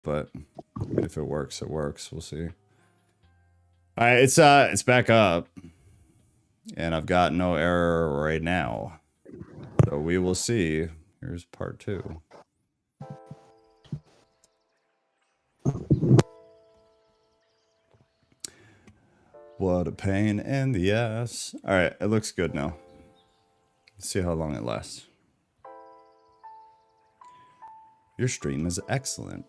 but if it works, it works. We'll see. All right, it's back up, and I've got no error right now, so we will see. Here's part 2. What a pain in the ass. All right, it looks good now. Let's see how long it lasts. Your stream is excellent.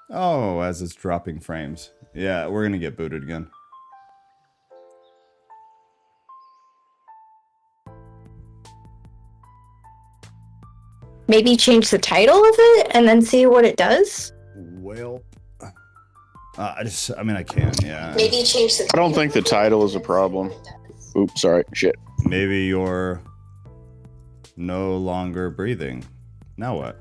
Oh, as it's dropping frames. Yeah, we're gonna get booted again. Maybe change the title of it and then see what it does? Well, I mean, I can, yeah. Maybe change the I don't think the title is a problem. Oops, sorry, shit. Maybe you're no longer breathing. Now what?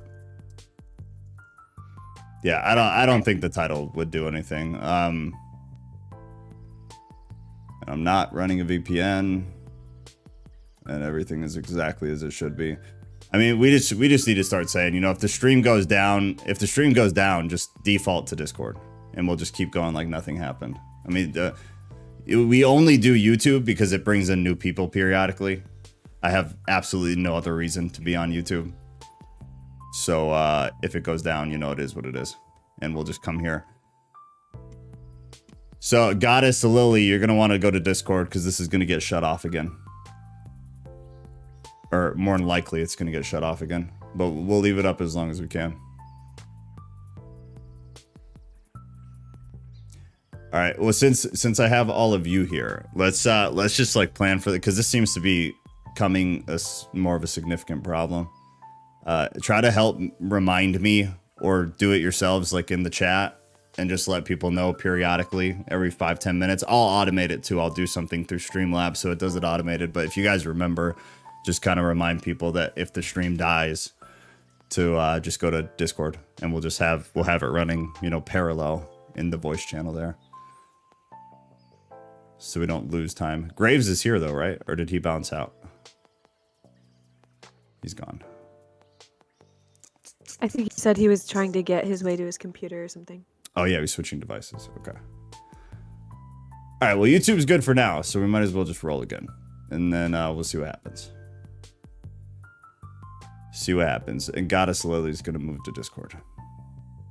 Yeah, I don't think the title would do anything. I'm not running a VPN, and everything is exactly as it should be. I mean, we just need to start saying, you know, if the stream goes down, just default to Discord, and we'll just keep going like nothing happened. I mean, we only do YouTube because it brings in new people periodically. I have absolutely no other reason to be on YouTube. So if it goes down, you know, it is what it is, and we'll just come here. So Goddess Lily, you're gonna want to go to Discord because this is gonna get shut off again, or more than likely it's gonna get shut off again. But we'll leave it up as long as we can. All right. Well, since I have all of you here, let's just like plan for it, because this seems to be becoming more of a significant problem. Try to help remind me, or do it yourselves, like in the chat, and just let people know periodically every 5-10 minutes. I'll automate it too. I'll do something through Streamlabs so it does it automated. But if you guys remember, just kind of remind people that if the stream dies, to just go to Discord, and we'll have it running, you know, parallel in the voice channel there, so we don't lose time. Graves is here though, right? Or did he bounce out? He's gone. I think he said he was trying to get his way to his computer or something. Oh yeah, he's switching devices. Okay. All right, well, YouTube's good for now, so we might as well just roll again, and then we'll see what happens. And Goddess Lily's gonna move to Discord.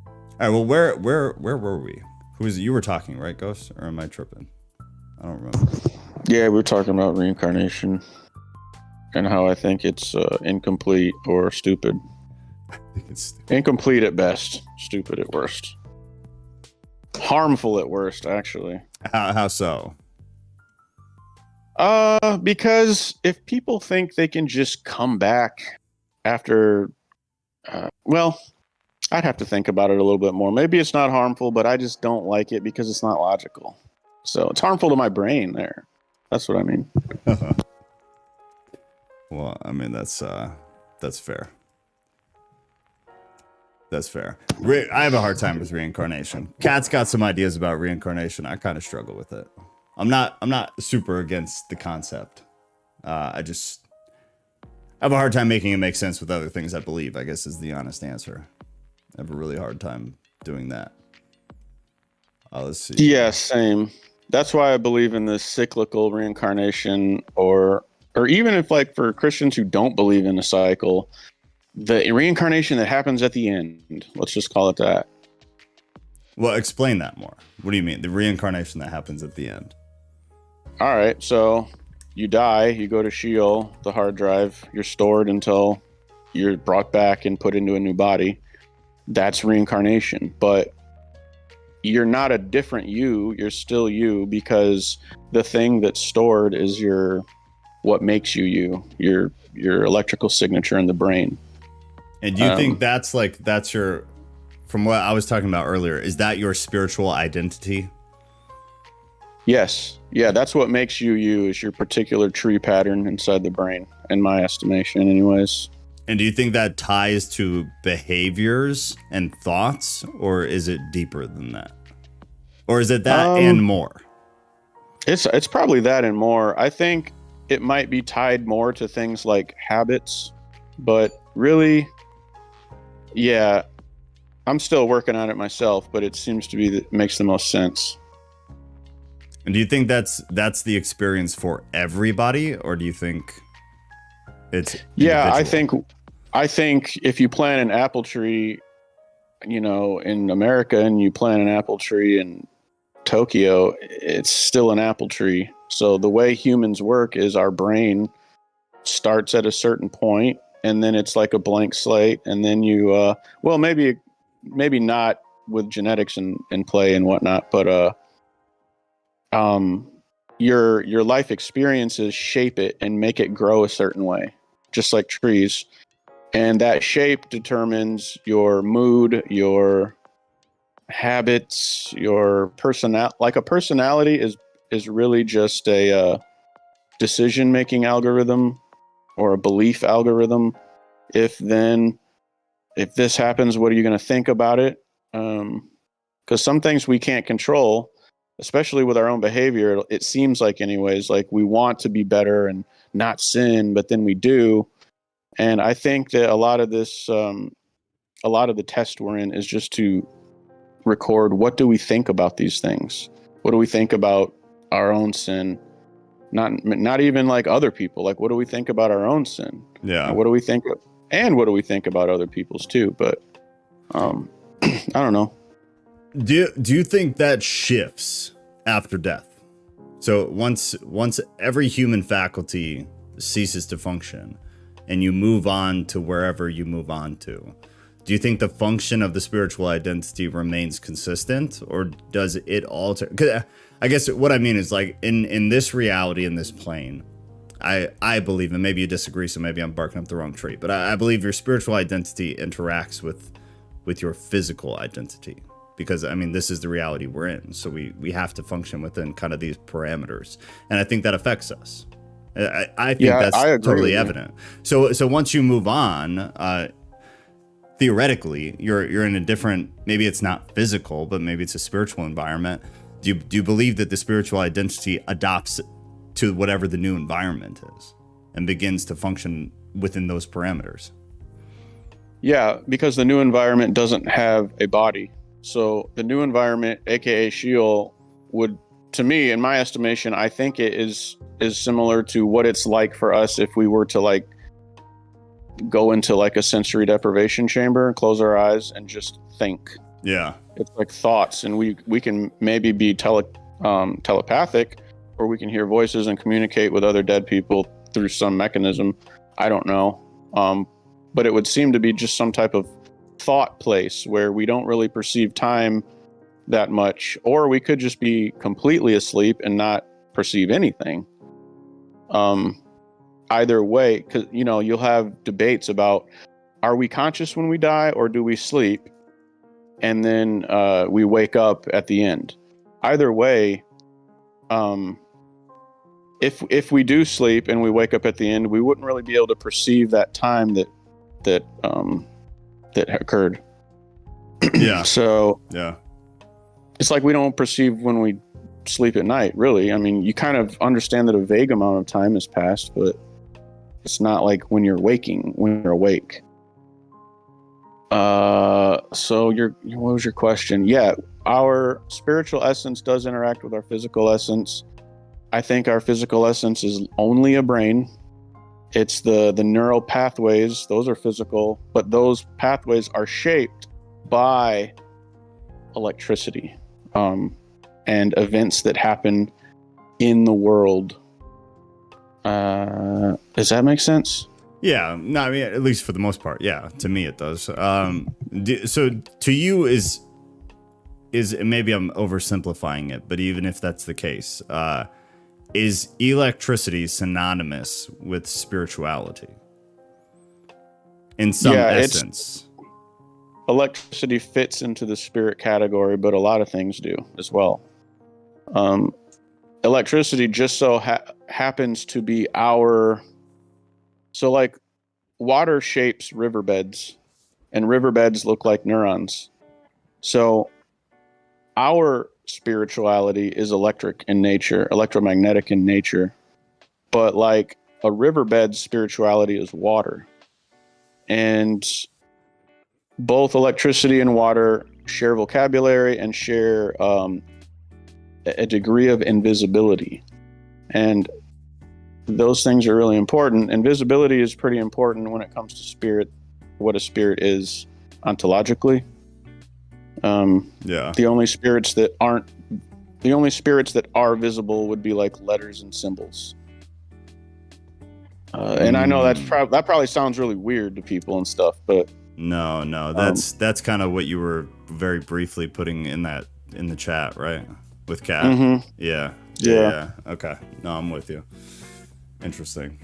All right, well, where were we? You were talking, right, Ghost? Or am I tripping? I don't remember. Yeah, we were talking about reincarnation and how I think it's incomplete or stupid. I think it's stupid. Incomplete at best, stupid at worst. Harmful at worst, actually. How so? Because if people think they can just come back after, well, I'd have to think about it a little bit more. Maybe it's not harmful, but I just don't like it because it's not logical. So it's harmful to my brain there. That's what I mean. Well, I mean, that's fair. That's fair. I have a hard time with reincarnation. Cat's got some ideas about reincarnation. I kind of struggle with it. I'm not super against the concept. I have a hard time making it make sense with other things I believe, I guess, is the honest answer. I have a really hard time doing that. Let's see. Yeah, same. That's why I believe in this cyclical reincarnation, or even if, like, for Christians who don't believe in a cycle, the reincarnation that happens at the end. Let's just call it that. Well, explain that more. What do you mean? The reincarnation that happens at the end? All right, so you die, you go to Sheol, the hard drive, you're stored until you're brought back and put into a new body. That's reincarnation. But you're not a different you, you're still you, because the thing that's stored is what makes you, your electrical signature in the brain. And do you think that's your, from what I was talking about earlier, is that your spiritual identity? Yes. Yeah, that's what makes you, is your particular tree pattern inside the brain, in my estimation anyways. And do you think that ties to behaviors and thoughts, or is it deeper than that? Or is it that and more? It's probably that and more. I think it might be tied more to things like habits, but really, yeah, I'm still working on it myself, but it seems to be that makes the most sense. And do you think that's the experience for everybody, or do you think it's Yeah, individual? I think if you plant an apple tree, you know, in America and you plant an apple tree in Tokyo, it's still an apple tree. So the way humans work is our brain starts at a certain point, and then it's like a blank slate, and then you well, maybe not with genetics and play and whatnot, but your life experiences shape it and make it grow a certain way, just like trees. And that shape determines your mood, your habits, your like a personality is really just a decision making algorithm or a belief algorithm. If this happens, what are you going to think about it? Because some things we can't control, especially with our own behavior. It seems like, anyways, like we want to be better and not sin, but then we do. And I think that a lot of the test we're in is just to record, what do we think about these things? What do we think about our own sin? Not even like other people. Like, what do we think about our own sin? Yeah. What do we think about other people's too? But I don't know. Do you think that shifts after death? So once every human faculty ceases to function and you move on to wherever you move on to, do you think the function of the spiritual identity remains consistent, or does it alter? 'Cause I guess what I mean is, like, in this reality, in this plane, I believe, and maybe you disagree, so maybe I'm barking up the wrong tree, but I believe your spiritual identity interacts with your physical identity, because I mean, this is the reality we're in, so we have to function within kind of these parameters, and I think that affects us. I think that's I agree totally with you. evident. So once you move on, theoretically, you're in a different, maybe it's not physical, but maybe it's a spiritual environment. Do you believe that the spiritual identity adopts to whatever the new environment is and begins to function within those parameters? Yeah, because the new environment doesn't have a body. So the new environment, aka Sheol, would, to me, in my estimation, I think it is similar to what it's like for us if we were to like go into like a sensory deprivation chamber and close our eyes and just think. Yeah. It's like thoughts, and we can maybe be telepathic, or we can hear voices and communicate with other dead people through some mechanism. I don't know. But it would seem to be just some type of thought place where we don't really perceive time that much, or we could just be completely asleep and not perceive anything. Either way, because you'll have debates about, are we conscious when we die, or do we sleep and then we wake up at the end? Either way, if we do sleep and we wake up at the end, we wouldn't really be able to perceive that time that occurred. Yeah. So Yeah. it's like we don't perceive when we sleep at night, really. I mean, you kind of understand that a vague amount of time has passed, but it's not like when you're awake. So what was your question? Yeah, our spiritual essence does interact with our physical essence. I think our physical essence is only a brain. It's the neural pathways, those are physical, but those pathways are shaped by electricity, and events that happen in the world. Does that make sense? Yeah, no, I mean, at least for the most part, yeah. To me, it does. So to you is maybe I'm oversimplifying it, but even if that's the case, is electricity synonymous with spirituality in some essence? Electricity fits into the spirit category, but a lot of things do as well. Electricity just so happens to be so like water shapes riverbeds, and riverbeds look like neurons. So our spirituality is electromagnetic in nature, but like a riverbed's spirituality is water. And both electricity and water share vocabulary and share a degree of invisibility. And those things are really important. Invisibility is pretty important when it comes to spirit, what a spirit is ontologically. The only spirits that are visible would be like letters and symbols. And I know that probably sounds really weird to people and stuff, but no, that's kind of what you were very briefly putting in the chat, right? With Kat. Mm-hmm. Yeah. Okay. No, I'm with you. Interesting.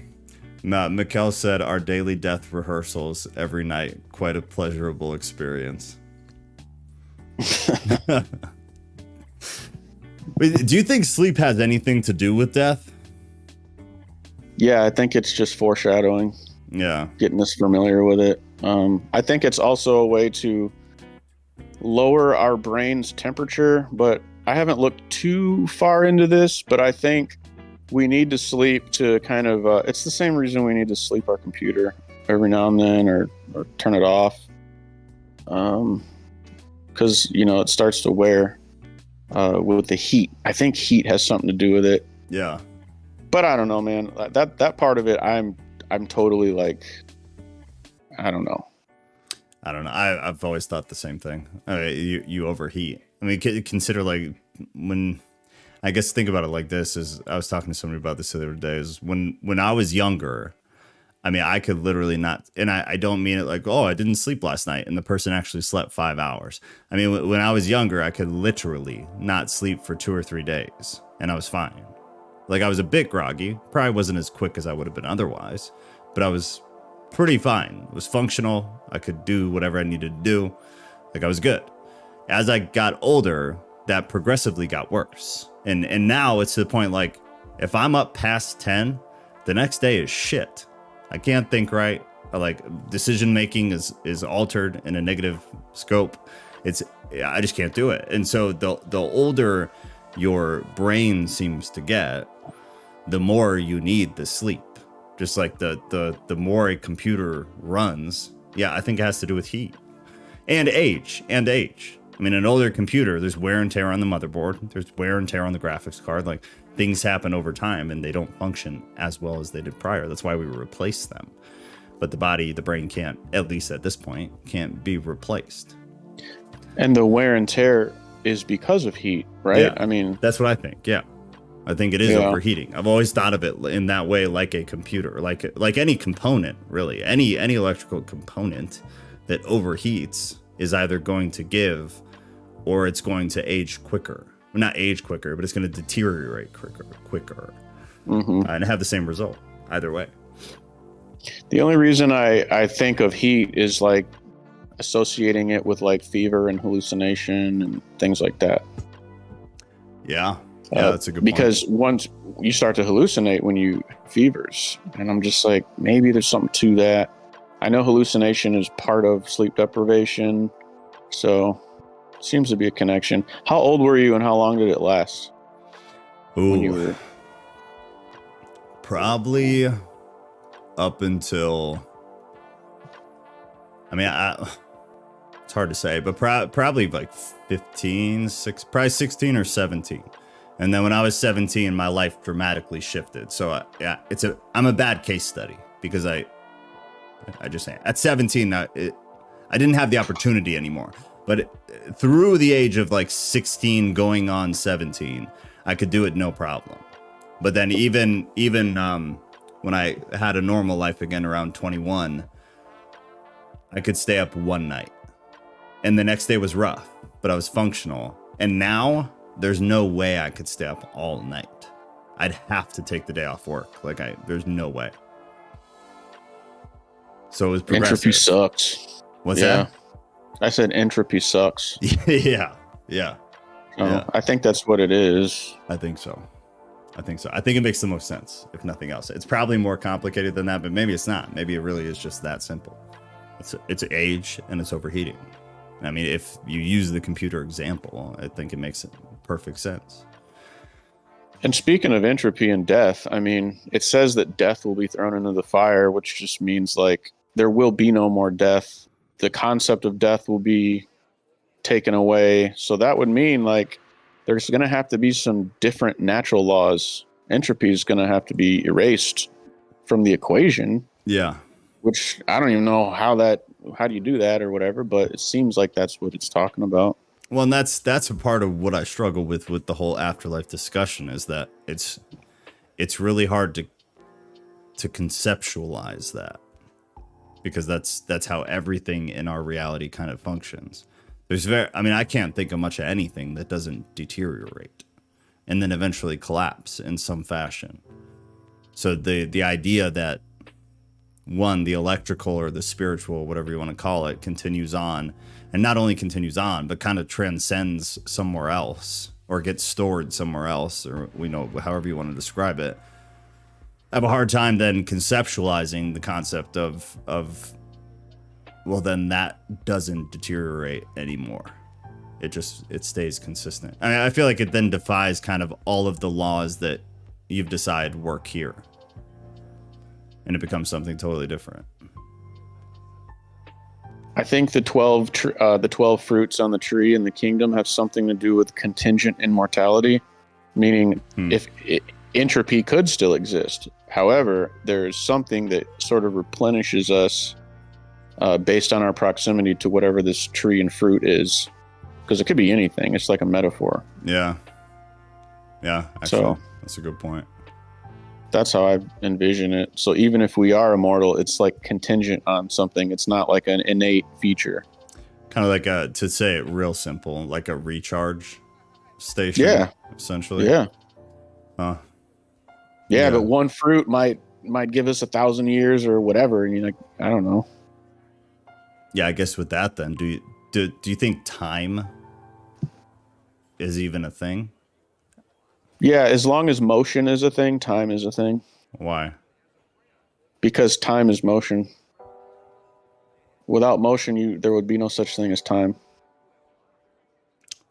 Mikkel said our daily death rehearsals every night, quite a pleasurable experience. Wait, do you think sleep has anything to do with death? Yeah, I think it's just foreshadowing. Yeah. Getting us familiar with it. I think it's also a way to lower our brain's temperature, but I haven't looked too far into this, but I think we need to sleep to kind of, it's the same reason we need to sleep our computer every now and then or turn it off. Because, it starts to wear with the heat. I think heat has something to do with it. Yeah. But I don't know, man. That part of it, I'm totally like, I don't know. I've always thought the same thing. You overheat. I mean, consider like when, I guess think about it like this, is I was talking to somebody about this the other day, is when I was younger, I mean, I could literally not, and I don't mean it like, oh, I didn't sleep last night, and the person actually slept 5 hours. I mean, when I was younger, I could literally not sleep for 2 or 3 days, and I was fine. Like, I was a bit groggy, probably wasn't as quick as I would have been otherwise, but I was pretty fine. It was functional. I could do whatever I needed to do. Like, I was good. As I got older, that progressively got worse. And now it's to the point, like, if I'm up past 10, the next day is shit. I can't think right. Like, decision making is altered in a negative scope. I just can't do it. And so the older your brain seems to get, the more you need the sleep. Just like the more a computer runs. Yeah, I think it has to do with heat and age. I mean, an older computer, there's wear and tear on the motherboard. There's wear and tear on the graphics card. Like, things happen over time and they don't function as well as they did prior. That's why we replace them. But the brain can't, at least at this point, can't be replaced. And the wear and tear is because of heat, right? Yeah, I mean, that's what I think. Yeah. I think it is overheating. I've always thought of it in that way, like a computer, like any component, really. Any electrical component that overheats is either going to give or it's going to age quicker. Well, not age quicker, but it's going to deteriorate quicker. Mm-hmm. And have the same result either way. The only reason I think of heat is like associating it with like fever and hallucination and things like that. Yeah, that's a good point. Because once you start to hallucinate when you fevers, and I'm just like, maybe there's something to that. I know hallucination is part of sleep deprivation, so it seems to be a connection. How old were you and how long did it last? When you were... Probably up until, I mean, it's hard to say, but probably like 15, probably 16 or 17. And then when I was 17, my life dramatically shifted. So yeah, I'm a bad case study because I just say at 17, I didn't have the opportunity anymore. But through the age of like 16 going on 17, I could do it no problem. But then even when I had a normal life again around 21, I could stay up one night. And the next day was rough, but I was functional. And now there's no way I could stay up all night. I'd have to take the day off work. There's no way. So it was progressive. Entropy sucks. What's that? I said entropy sucks. Yeah. I think that's what it is. I think so. I think it makes the most sense, if nothing else. It's probably more complicated than that, but maybe it's not. Maybe it really is just that simple. It's age and it's overheating. I mean, if you use the computer example, I think it makes perfect sense. And speaking of entropy and death, I mean, it says that death will be thrown into the fire, which just means like there will be no more death the concept of death will be taken away. So that would mean like there's going to have to be some different natural laws. Entropy is going to have to be erased from the equation. Yeah. Which I don't even know how do you do that or whatever, but it seems like that's what it's talking about. Well, and that's a part of what I struggle with the whole afterlife discussion, is that it's really hard to conceptualize that, because that's how everything in our reality kind of functions. I can't think of much of anything that doesn't deteriorate and then eventually collapse in some fashion. So the idea that the electrical or the spiritual, whatever you want to call it, continues on, and not only continues on, but kind of transcends somewhere else or gets stored somewhere else, or however you want to describe it. I have a hard time then conceptualizing the concept of well, then that doesn't deteriorate anymore. It stays consistent. I feel like it then defies kind of all of the laws that you've decided work here, and it becomes something totally different. I think the 12 fruits on the tree in the kingdom have something to do with contingent immortality, meaning entropy could still exist. However, there's something that sort of replenishes us based on our proximity to whatever this tree and fruit is, because it could be anything. It's like a metaphor. Yeah. Actually, that's a good point. That's how I envision it. So even if we are immortal, it's like contingent on something. It's not like an innate feature. Kind of like to say it real simple, like a recharge station. Yeah. Essentially. Yeah. Huh. Yeah, but one fruit might give us 1,000 years or whatever. And you're like, I don't know. Yeah, I guess with that then, do you think time is even a thing? Yeah, as long as motion is a thing, time is a thing. Why? Because time is motion. Without motion, there would be no such thing as time.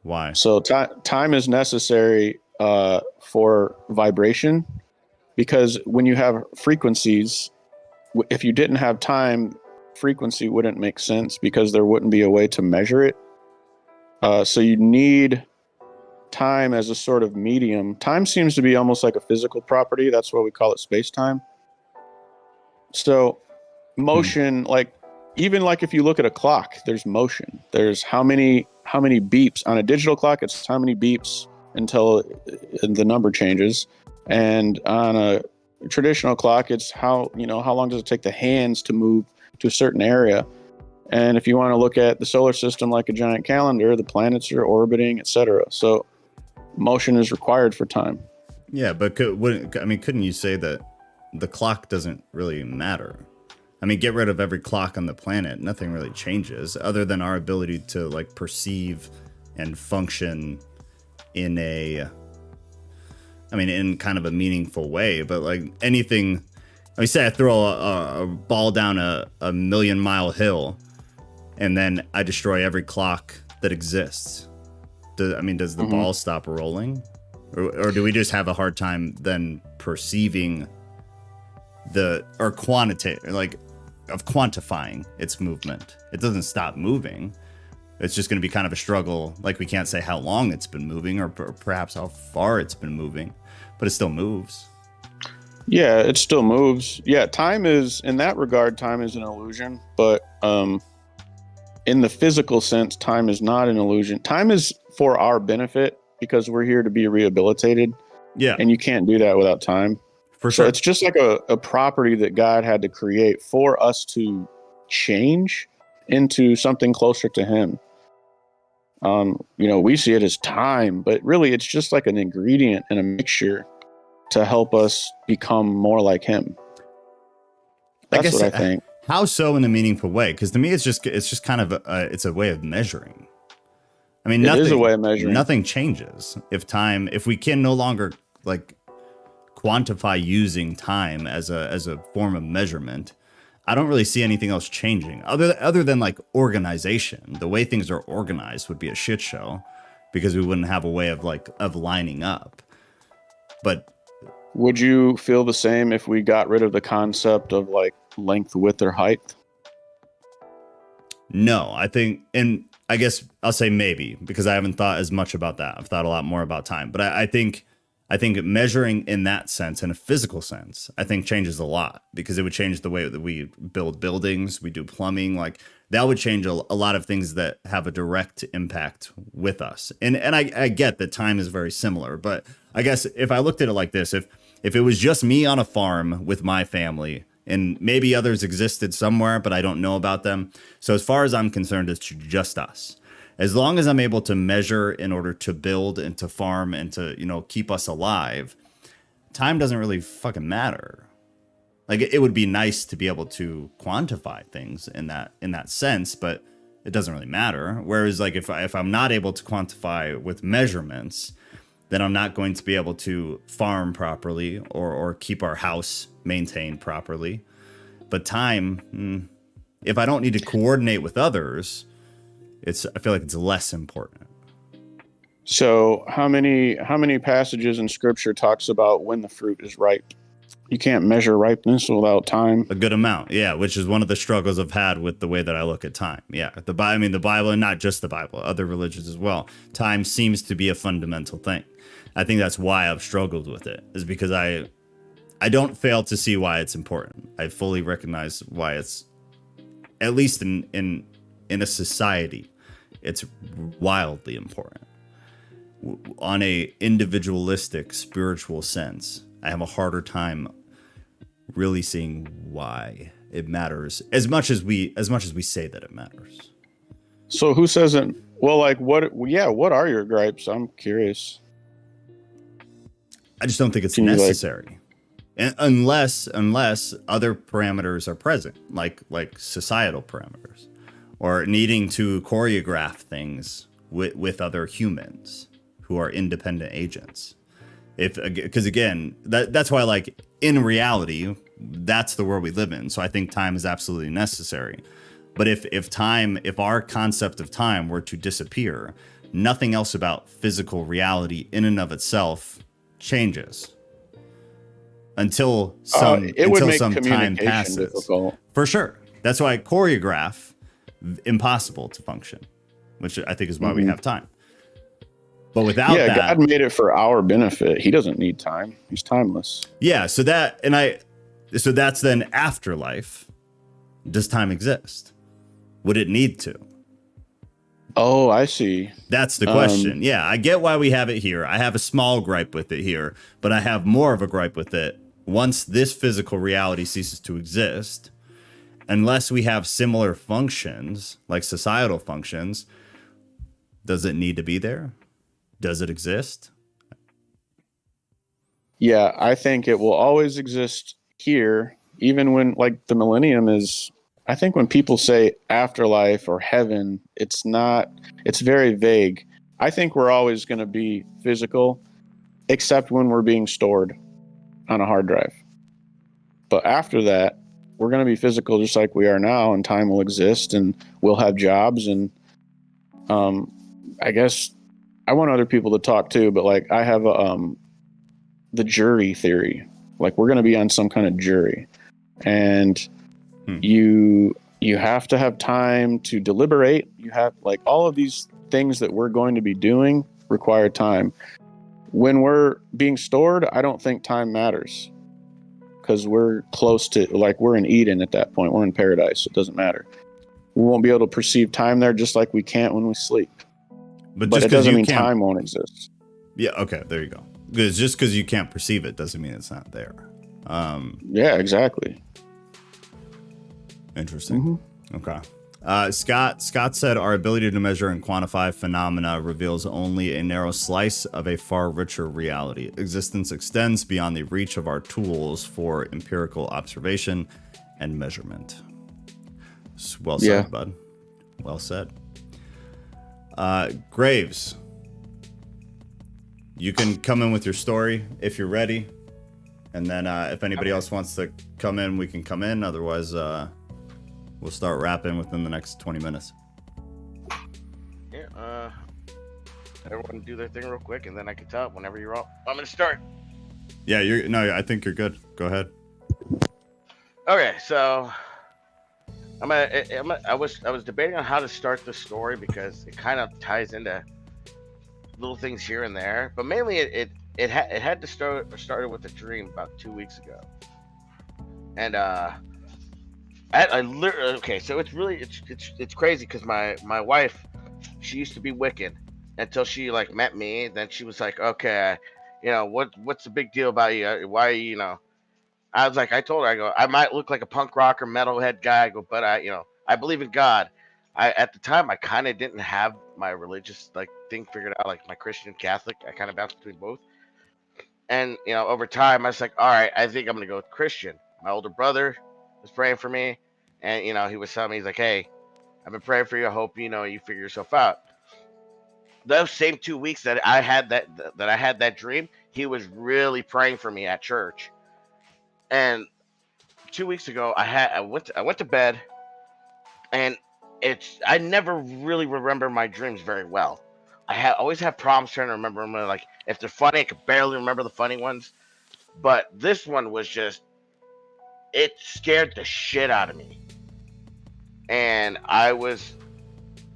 Why? So time is necessary for vibration, because when you have frequencies, if you didn't have time, frequency wouldn't make sense because there wouldn't be a way to measure it. So you need time as a sort of medium. Time seems to be almost like a physical property. That's why we call it space-time. So motion, even like if you look at a clock, there's motion. There's how many beeps on a digital clock. It's how many beeps until the number changes. And on a traditional clock, it's how long does it take the hands to move to a certain area. And if you want to look at the solar system like a giant calendar, the planets are orbiting, etc. So motion is required for time. Yeah, but couldn't you say that the clock doesn't really matter? I mean, get rid of every clock on the planet, nothing really changes other than our ability to like perceive and function in kind of a meaningful way. But like anything, say I throw a ball down a 1,000,000-mile hill and then I destroy every clock that exists. Does the ball stop rolling? Or do we just have a hard time then perceiving quantifying its movement? It doesn't stop moving. It's just going to be kind of a struggle. Like we can't say how long it's been moving or perhaps how far it's been moving, but it still moves. Yeah, it still moves. Yeah, time is, in that regard, time is an illusion. But in the physical sense, time is not an illusion. Time is for our benefit because we're here to be rehabilitated. Yeah. And you can't do that without time. For sure. So it's just like a property that God had to create for us to change into something closer to him. We see it as time, but really it's just like an ingredient and a mixture to help us become more like him. That's what I think. How so in a meaningful way? Because to me, it's just kind of it's a way of measuring. It is a way of measuring. Nothing changes if we can no longer like quantify using time as a form of measurement. I don't really see anything else changing other than like organization. The way things are organized would be a shit show because we wouldn't have a way of lining up. But would you feel the same if we got rid of the concept of like length, width, or height? No, I think, and I guess I'll say maybe because I haven't thought as much about that. I've thought a lot more about time, but I think measuring in that sense, in a physical sense, I think changes a lot because it would change the way that we build buildings, we do plumbing, like that would change a lot of things that have a direct impact with us. And I get that time is very similar, but I guess if I looked at it like this, if it was just me on a farm with my family, and maybe others existed somewhere, but I don't know about them. So as far as I'm concerned, it's just us. As long as I'm able to measure in order to build and to farm and to, keep us alive, time doesn't really fucking matter. Like it would be nice to be able to quantify things in that sense, but it doesn't really matter. Whereas like if I'm not able to quantify with measurements, then I'm not going to be able to farm properly or keep our house maintained properly. But time, if I don't need to coordinate with others, I feel like it's less important. So how many passages in scripture talks about when the fruit is ripe? You can't measure ripeness without time. A good amount, yeah, which is one of the struggles I've had with the way that I look at time. Yeah, the Bible, and not just the Bible, other religions as well. Time seems to be a fundamental thing. I think that's why I've struggled with it, is because I don't fail to see why it's important. I fully recognize why it's, at least in a society, it's wildly important. On a individualistic, spiritual sense, I have a harder time really seeing why it matters as much as we say that it matters. So who says it? Well, like what are your gripes? I'm curious. I just don't think it's necessary. And unless other parameters are present, like societal parameters, or needing to choreograph things with other humans who are independent agents. Because again, that's why, like, in reality, that's the world we live in. So I think time is absolutely necessary. But if our concept of time were to disappear, nothing else about physical reality in and of itself changes until some time passes. Difficult. For sure. That's why I choreograph impossible to function, which I think is why we have time. But without that, God made it for our benefit. He doesn't need time. He's timeless. Yeah. So that's then afterlife. Does time exist? Would it need to? Oh, I see. That's the question. Yeah, I get why we have it here. I have a small gripe with it here, but I have more of a gripe with it once this physical reality ceases to exist. Unless we have similar functions, like societal functions, does it need to be there? Does it exist? Yeah, I think it will always exist here, even when, like, the millennium is. I think when people say afterlife or heaven, it's very vague. I think we're always going to be physical, except when we're being stored on a hard drive. But after that, we're going to be physical just like we are now, and time will exist, and we'll have jobs. And I guess I want other people to talk too, but like I have the jury theory. Like we're going to be on some kind of jury, and you have to have time to deliberate. You have, like, all of these things that we're going to be doing require time. When we're being stored, I don't think time matters because we're close to, like, we're in Eden at that point. We're in paradise. So it doesn't matter. We won't be able to perceive time there just like we can't when we sleep. But it doesn't mean time won't exist. Yeah. Okay. There you go. Because just because you can't perceive it doesn't mean it's not there. Yeah, exactly. Interesting. Okay. Scott said our ability to measure and quantify phenomena reveals only a narrow slice of a far richer reality. Existence extends beyond the reach of our tools for empirical observation and measurement. Well said, bud. Well said. Graves, you can come in with your story if you're ready. And then if anybody else wants to come in, we can come in. Otherwise, we'll start wrapping within the next 20 minutes. Yeah, everyone do their thing real quick, and then I can tell whenever you're all. I'm gonna start. Yeah, I think you're good. Go ahead. Okay, so I was debating on how to start the story because it kind of ties into little things here and there, but mainly it had to started with a dream about 2 weeks ago, and I literally okay, so it's really it's crazy because my wife, she used to be Wiccan until she like met me. Then she was like, okay, what's the big deal about you? Why I was like, I told her, I go, I might look like a punk rocker, metalhead guy, I go, but I believe in God. I at the time I kind of didn't have my religious like thing figured out, like my Christian Catholic. I kind of bounced between both, and over time I was like, all right, I think I'm gonna go with Christian. My older brother was praying for me, and he was telling me, he's like, hey, I've been praying for you. I hope you figure yourself out. Those same 2 weeks that I had that dream, he was really praying for me at church. And 2 weeks ago, I went to bed, and I never really remember my dreams very well. Always have problems trying to remember them. Like if they're funny, I could barely remember the funny ones. But this one was just, it scared the shit out of me. And I was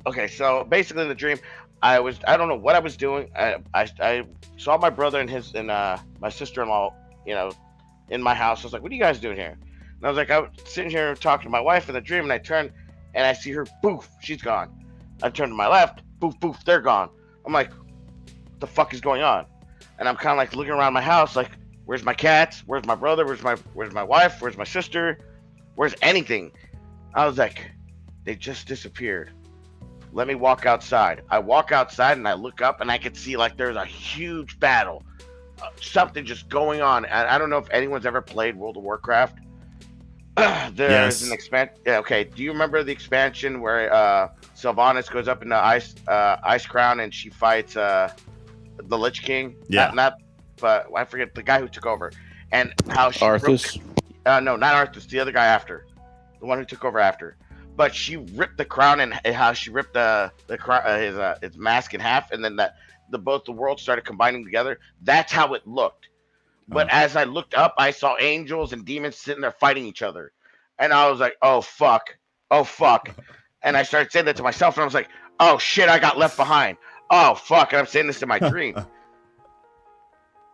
okay. So basically, in the dream, I don't know what I was doing. I saw my brother and my sister-in-law, in my house. I was like, what are you guys doing here? And I was like, I was sitting here talking to my wife in the dream, and I turned and I see her, poof, she's gone. I turned to my left, poof, poof, they're gone. I'm like, what the fuck is going on? And I'm kind of like looking around my house, like, where's my cats? Where's my brother? Where's my wife? Where's my sister? Where's anything? I was like, they just disappeared. Let me walk outside. I walk outside and I look up and I could see like there's a huge battle. Something just going on. I don't know if anyone's ever played World of Warcraft. There's an expansion. Yeah, okay. Do you remember the expansion where Sylvanas goes up in the ice crown and she fights the Lich King? Yeah. But I forget the guy who took over and how she Arthas? no, not Arthas. The other guy after, the one who took over after. But she ripped the crown and how she ripped his mask in half, and then both the worlds started combining together. That's how it looked. But as I looked up, I saw angels and demons sitting there fighting each other, and I was like, "Oh fuck, oh fuck," and I started saying that to myself, and I was like, "Oh shit, I got left behind. Oh fuck," and I'm saying this in my dream.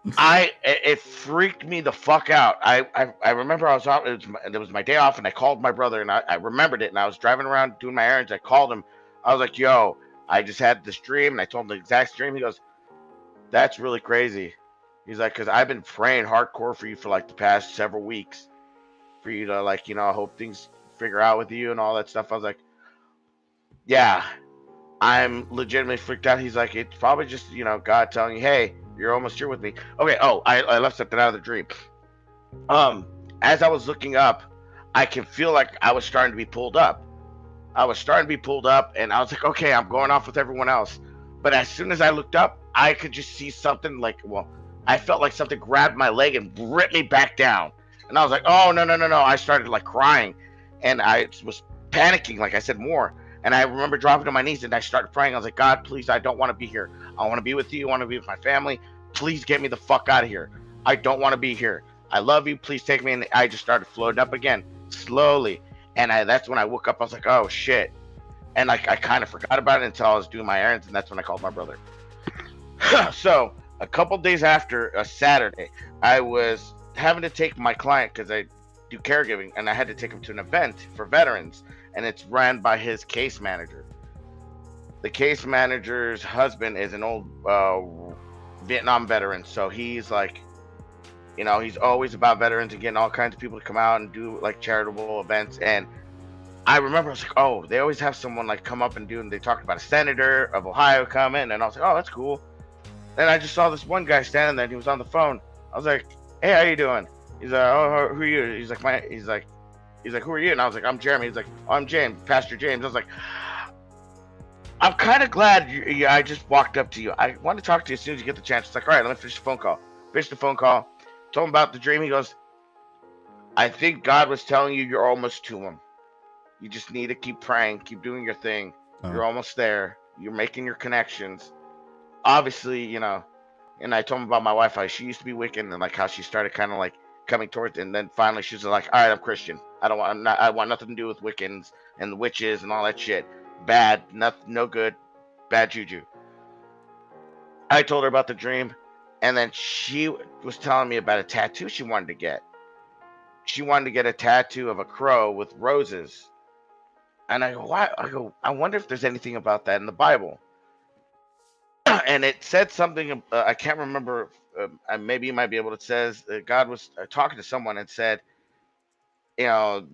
It freaked me the fuck out. I remember I was out. It was my day off, and I called my brother, and I remembered it. And I was driving around doing my errands. I called him. I was like, "Yo, I just had this dream," and I told him the exact dream. He goes, "That's really crazy." He's like, "Cause I've been praying hardcore for you for like the past several weeks, for you to like, I hope things figure out with you and all that stuff." I was like, "Yeah, I'm legitimately freaked out." He's like, "It's probably just God telling you, hey, you're almost here with me." Okay. Oh, I left something out of the dream. As I was looking up, I can feel like I was starting to be pulled up. I was starting to be pulled up, and I was like, okay, I'm going off with everyone else. But as soon as I looked up, I could just see something like, I felt like something grabbed my leg and ripped me back down. And I was like, oh, no, no, no, no. I started like crying, and I was panicking, like I said, more. And I remember dropping to my knees, and I started praying. I was like, God, please, I don't want to be here. I want to be with you. I want to be with my family. Please get me the fuck out of here. I don't want to be here. I love you. Please take me. And I just started floating up again, slowly. And that's when I woke up. I was like, oh, shit. And I kind of forgot about it until I was doing my errands, and that's when I called my brother. So a couple days after, a Saturday, I was having to take my client, because I do caregiving, and I had to take him to an event for veterans, and it's ran by his case manager. The case manager's husband is an old Vietnam veteran, so he's like, he's always about veterans and getting all kinds of people to come out and do like charitable events. And I remember I was like, oh, they always have someone like come up and do, and they talked about a senator of Ohio coming, and I was like, oh, that's cool. Then I just saw this one guy standing there, and he was on the phone. I was like, hey, how you doing? He's like, oh, who are you? He's like, who are you? And I was like, I'm Jeremy. He's like, oh, I'm James, Pastor James. I was like, I'm kind of glad I just walked up to you. I want to talk to you as soon as you get the chance. It's like, all right, let me finish the phone call. Finished the phone call. Told him about the dream. He goes, I think God was telling you you're almost to him. You just need to keep praying, keep doing your thing. You're almost there. You're making your connections. Obviously, and I told him about my wife, how she used to be Wiccan, and like how she started kind of coming towards, and then finally she's like, all right, I'm Christian. I want nothing to do with Wiccans and the witches and all that shit. Bad, no good, bad juju. I told her about the dream, and then she was telling me about a tattoo she wanted to get. She wanted to get a tattoo of a crow with roses. And I go, why? I wonder if there's anything about that in the Bible. And it said something, I can't remember, maybe you might be able to. It says God was talking to someone and said, you know,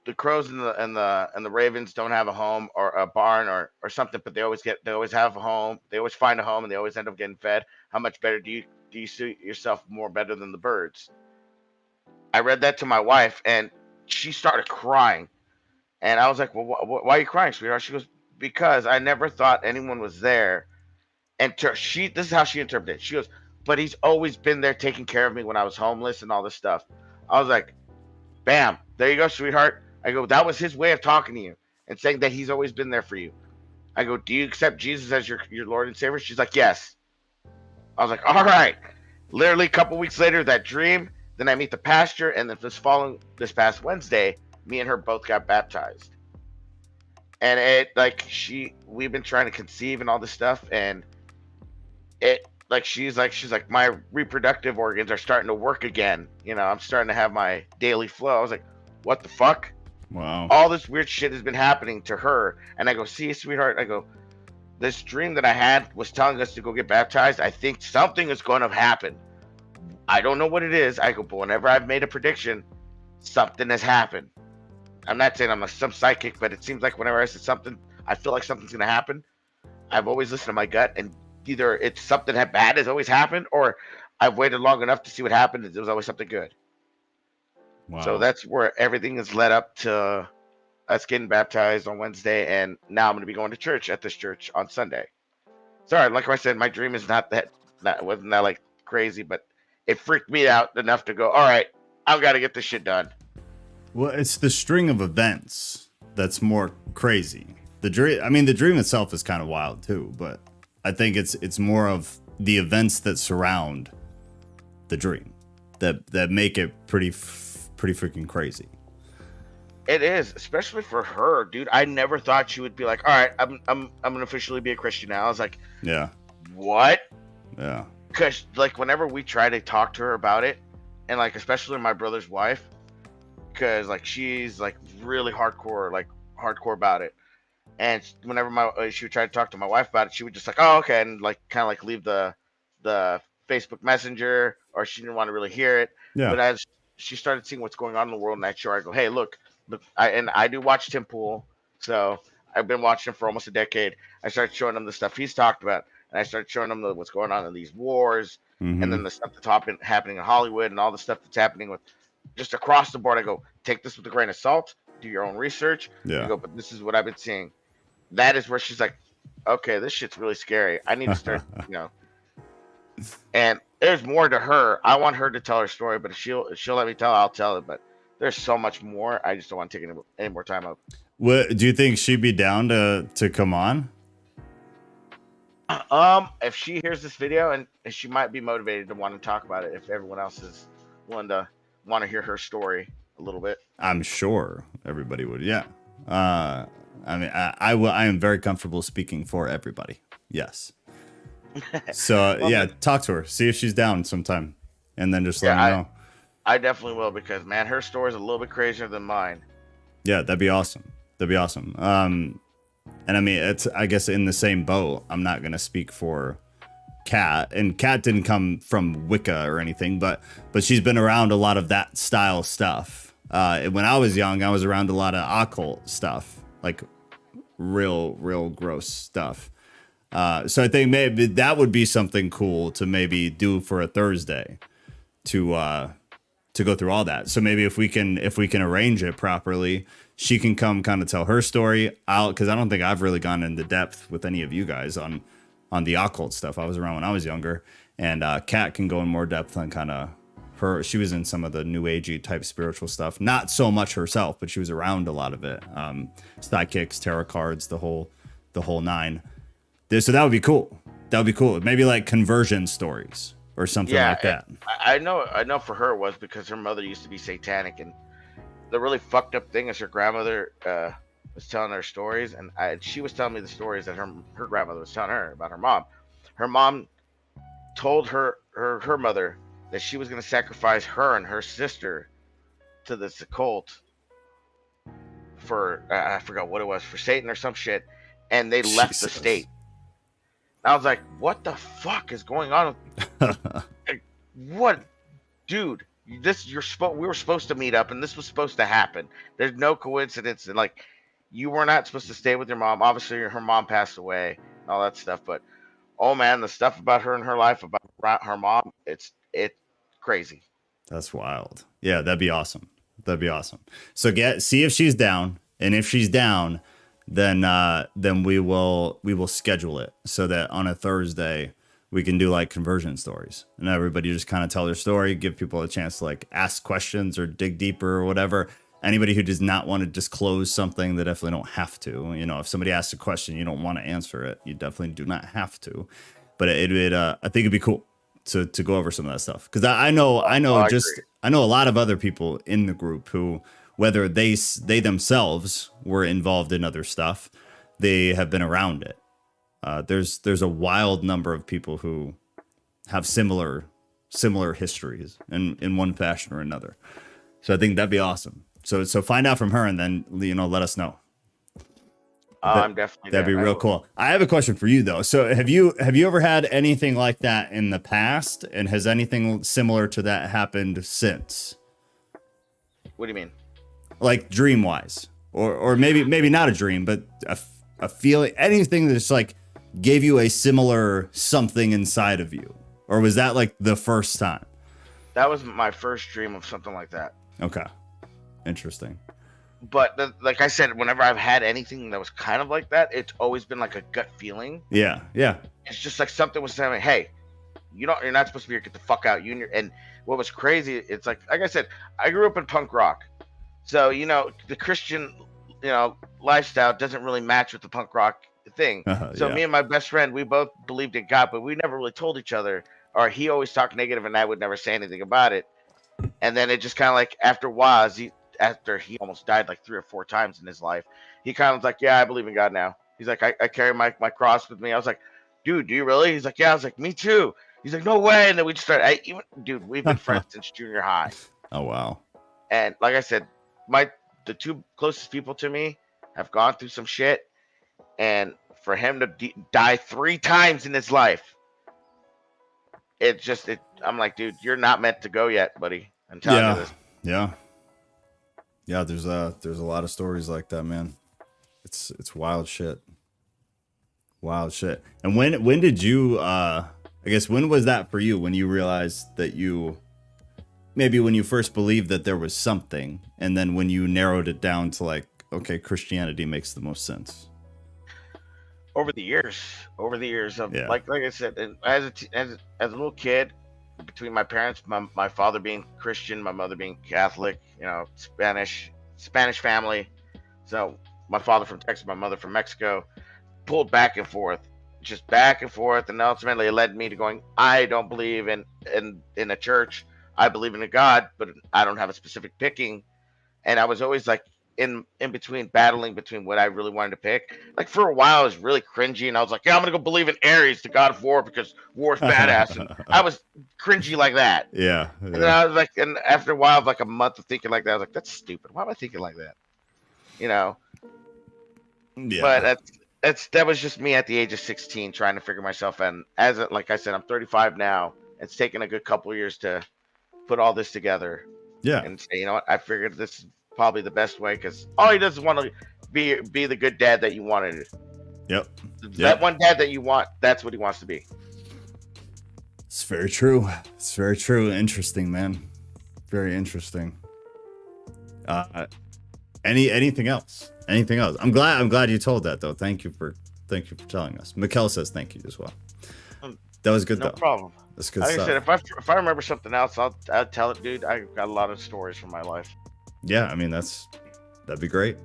the crows and the ravens don't have a home or a barn or something, but they always have a home. They always find a home, and they always end up getting fed. How much better do you see yourself more better than the birds? I read that to my wife, and she started crying. And I was like, well, why are you crying, sweetheart? She goes, because I never thought anyone was there. And this is how she interpreted it. She goes, but he's always been there taking care of me when I was homeless and all this stuff. I was like, bam, there you go, sweetheart. I go, that was his way of talking to you and saying that he's always been there for you. I go, do you accept Jesus as your Lord and Savior? She's like, yes. I was like, all right. Literally a couple weeks later, that dream, then I meet the pastor, and then this past Wednesday, me and her both got baptized. And we've been trying to conceive and all this stuff, and she's like, my reproductive organs are starting to work again. You know, I'm starting to have my daily flow. I was like, what the fuck? Wow. All this weird shit has been happening to her. And I go, see, sweetheart, I go, this dream that I had was telling us to go get baptized. I think something is going to happen. I don't know what it is. I go, but whenever I've made a prediction, something has happened. I'm not saying I'm some psychic, but it seems like whenever I said something, I feel like something's going to happen. I've always listened to my gut, and either it's something bad has always happened, or I've waited long enough to see what happened. It was always something good. Wow. So that's where everything is led up to us getting baptized on Wednesday, and now I'm going to be going to church at this church on Sunday. Sorry, like I said, my dream is not wasn't that like crazy, but it freaked me out enough to go, all right, I've got to get this shit done. Well, it's the string of events that's more crazy. The dream itself is kind of wild too, but I think it's more of the events that surround the dream that make it pretty freaking crazy. It is, especially for her, dude. I never thought she would be like, all right, I'm gonna officially be a Christian now. I was like, yeah, what? Yeah. Because like whenever we try to talk to her about it, and like especially my brother's wife, because like she's like really hardcore about it, and whenever she would try to talk to my wife about it, she would just like, oh, okay, and like kind of like leave the Facebook Messenger, or she didn't want to really hear it. Yeah. But as she started seeing what's going on in the world, and I go, hey, look, I do watch Tim Pool, so I've been watching him for almost a decade. I started showing him the stuff he's talked about, and I started showing him what's going on in these wars, Mm-hmm. and then the stuff that's happening in Hollywood, and all the stuff that's happening with just across the board. I go, take this with a grain of salt, do your own research. Yeah. I go, but this is what I've been seeing. That is where she's like, okay, this shit's really scary. I need to start, And there's more to her. I want her to tell her story, but if she'll let me tell, I'll tell it. But there's so much more. I just don't want to take any more time up. What do you think she'd be down to come on? If she hears this video, and she might be motivated to want to talk about it, if everyone else is willing to want to hear her story a little bit. I'm sure everybody would. Yeah. I mean, I am very comfortable speaking for everybody. Yes. So Well, yeah, talk to her, see if she's down sometime, and then just let me know. I definitely will, because man, her story is a little bit crazier than mine. Yeah, that'd be awesome. And I mean, it's, I guess in the same boat, I'm not gonna speak for Kat, and Kat didn't come from Wicca or anything, but she's been around a lot of that style stuff. When I was young, I was around a lot of occult stuff, like real gross stuff. So I think maybe that would be something cool to maybe do for a Thursday to go through all that. So maybe if we can arrange it properly, she can come kind of tell her story out, because I don't think I've really gone into depth with any of you guys on the occult stuff. I was around when I was younger, and Kat can go in more depth on kind of her. She was in some of the new agey type spiritual stuff, not so much herself, but she was around a lot of it. Sidekicks, tarot cards, the whole nine. So that would be cool. Maybe like conversion stories or something Yeah, like that. I know for her it was because her mother used to be satanic, and the really fucked up thing is her grandmother was telling her stories, and she was telling me the stories that her grandmother was telling her about her mom. Her mom told her mother that she was going to sacrifice her and her sister to this occult for I forgot what it was, for Satan or some shit, and they left the Jesus. state. I was like, what the fuck is going on? Like, what, dude? We were supposed to meet up, and this was supposed to happen. There's no coincidence, and like, you were not supposed to stay with your mom. Obviously, her mom passed away, and all that stuff. But oh man, the stuff about her and her life, about her mom, it's crazy. That's wild. Yeah, that'd be awesome. That'd be awesome. So see if she's down, and if she's down, then we will schedule it so that on a Thursday we can do like conversion stories, and everybody just kind of tell their story, give people a chance to like ask questions or dig deeper or whatever. Anybody who does not want to disclose something, they definitely don't have to. You know, if somebody asks a question, you don't want to answer it, you definitely do not have to. But I think it'd be cool to go over some of that stuff, because I know a lot of other people in the group who, whether they themselves were involved in other stuff, they have been around it. There's a wild number of people who have similar histories in one fashion or another. So I think that'd be awesome. So find out from her, and then let us know. I'm definitely that'd be real cool. I have a question for you though. So have you ever had anything like that in the past, and has anything similar to that happened since? What do you mean? Like dream wise, or maybe not a dream, but a feeling, anything that's like gave you a similar something inside of you, or was that like the first time? That was my first dream of something like that. Okay, interesting. But like I said, whenever I've had anything that was kind of like that, it's always been like a gut feeling. Yeah. It's just like something was saying, "Hey, you're not supposed to be here. Get the fuck out." And what was crazy, it's like I said, I grew up in punk rock, so the Christian, lifestyle doesn't really match with the punk rock thing. So me and my best friend, we both believed in God, but we never really told each other. Or he always talked negative, and I would never say anything about it. And then it just kind of like after a while, after he almost died like 3 or 4 times in his life, he kind of was like, yeah, I believe in God now. He's like, I carry my cross with me. I was like, dude, do you really? He's like, yeah. I was like, me too. He's like, no way. And then we just started, dude, we've been friends since junior high. Oh, wow. And like I said, the 2 closest people to me have gone through some shit. And for him to die 3 times in his life, I'm like, dude, you're not meant to go yet, buddy. I'm telling you this. Yeah, there's a lot of stories like that, man. It's wild shit. Wild shit. And when did you I guess when was that for you, when you realized that maybe when you first believed that there was something, and then when you narrowed it down to like, okay, Christianity makes the most sense? Over the years of like I said, and as a little kid, between my parents, my father being Christian, my mother being Catholic, Spanish family. So my father from Texas, my mother from Mexico, pulled back and forth, and ultimately it led me to going, I don't believe in a church. I believe in a God, but I don't have a specific picking. And I was always like in between, battling between what I really wanted to pick. Like for a while I was really cringy, and I was like, yeah, I'm gonna go believe in Ares, the god of war, because war's badass. And I was cringy like that. Yeah. And then I was like, and after a while of like a month of thinking like that, I was like, that's stupid. Why am I thinking like that? Yeah. But that was just me at the age of 16 trying to figure myself out. And like I said, I'm 35 now. It's taken a good couple of years to put all this together. Yeah. And say, you know what? I figured this is probably the best way, because all he does is want to be the good dad that you wanted. Yep. That one dad that you want, that's what he wants to be. It's very true. It's very true. Interesting, man. Very interesting. Anything else? Anything else? I'm glad you told that though. Thank you for telling us. Mikkel says thank you as well. That was good though. No problem. That's good like stuff. I said, if I remember something else, I'll tell it, dude. I got a lot of stories from my life. Yeah, I mean that'd be great.